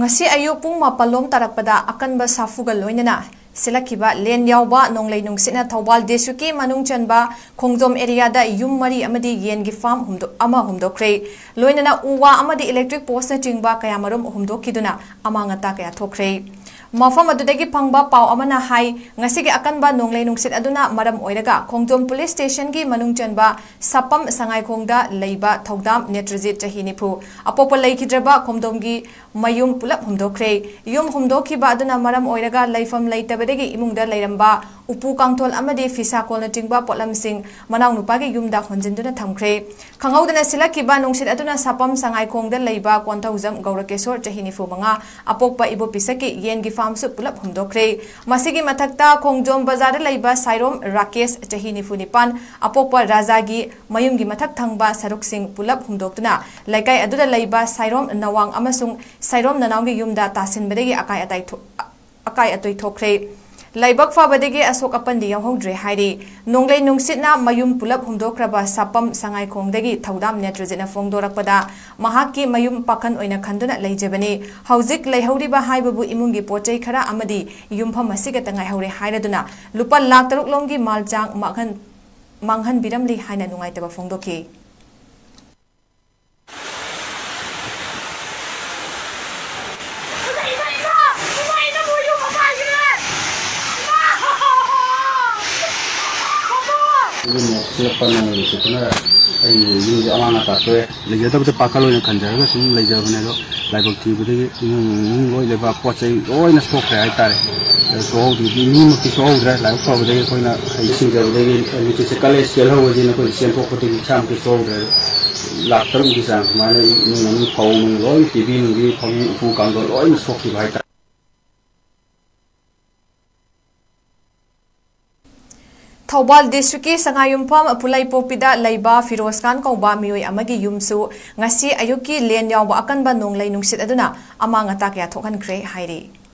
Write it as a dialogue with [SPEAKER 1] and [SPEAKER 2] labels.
[SPEAKER 1] ngasi ayuk pung mapalom tarakpada akanba safuga loinana silakiba len yawba nonglei nungsina thawbal desuki manung chanba khongjom area da yum mari amadi yen gi farm humdo kre loinana uwa amadi electric post na chingba kayamarum humdo kiduna amangata kaya thokre mafam adudagi phangba paw amana hai ngasigi akanba nonglei nungsit aduna maram oiraga khongjom police station gi manung chanba sapam sangai khongda leiba thodam 𝗬𝗔𝗢𝗕 𝗬𝗏 apopa leikidraba khomdom gi mayum pulap humdokre yum humdokhiba aduna maram oiraga leifam leitabadagi imungda leiramba upu kangthol amadi fisa kolna tingba potlamsing manaw nupagi yumda honjinduna thamkre khanghaudana silakiba nungsit aduna sapam sangai khongda leiba 𝗠𝗏𝗡 𝗬𝗏𝗡 𝗬𝗏𝗡 apopa ibo pisaki yen gi farmsu pulap humdokre masigi mathakta khongjom bazar leiba sairom rakesh 𝗬𝗏𝗡 apopa rajagi mayumgi mathak thangba saruksing pulap humdoktuna laikai aduda leiba sairom nawang amasung sairom nanawgi yumda tasinbadagi akai atoi thokre laibak fabadagi asok apandi yawhodre hairi nonglei nungsitna mayum pulap humdokraba sapam sangai khongdagi thodam 𝗬𝗏𝗔𝗡 phongdorakpada mahaki mayum pakhan oina khanduna leijabani haujik leihoriba haibabu imungi pochai khara amadi yumpham asiga tangai hore hairaduna lupa lakh taruk lomgi maljang manghan biramli haina nungaitaba phongdoki
[SPEAKER 2] लेजब पाकल खनजर लेजबने लाइबक थीबद लेबा पोचे loan सोखे हाईतारे सोहौदी मीमकी सोहौद्रे like फबदे अखोइना सिंजबदे college सेलहौबदि नखोइ सेंथोखदि सामकी सोहौद्रे लाख तरुकि चांग माने नुंगनि फौ loan TV नुंगि फौ उफु कांदो loan सोखिबा हाईतारे Thoubal district की संगायुमफम पुलाइपोपीदा leiba Firoz Khan कौबा मियोय अमगी युमसु ngasi ayuki len yawba akanba nonglei nungsit aduna amangata kya thokhankhre hairi